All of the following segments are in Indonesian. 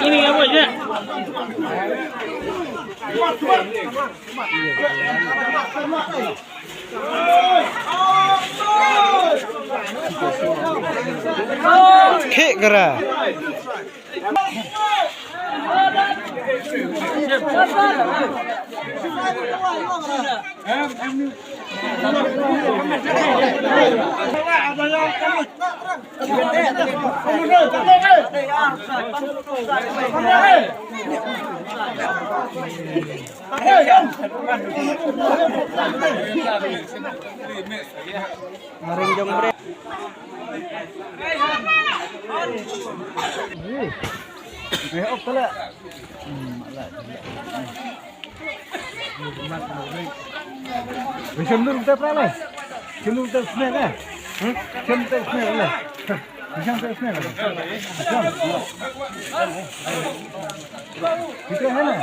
Ini apa aja? Kek kera. Maring jombre. Op pala. Bisa menurut kita pernah? Menurut kita sebenarnya? Menurut kita sebenarnya? Bisa kita sebenarnya? Kita mana?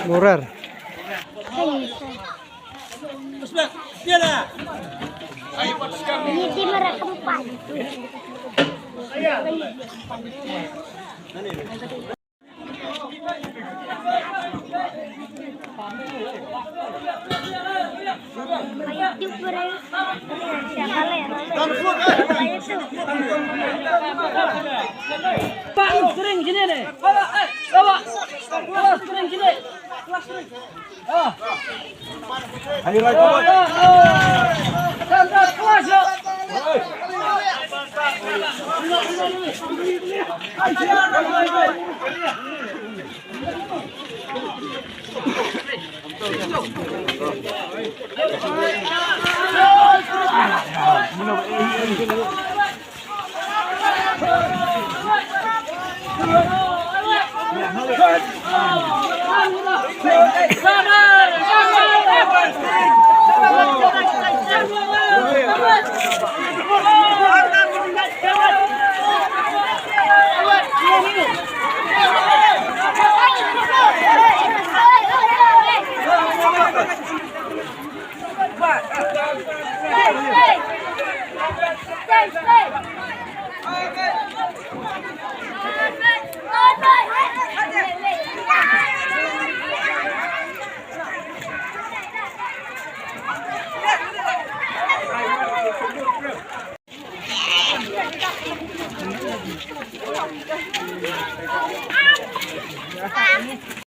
Murar. Ini di merah tempat. Pak, sering gini nih. Bawa. Sering gini. Ayo lagi. Santai kelas ya. Stay.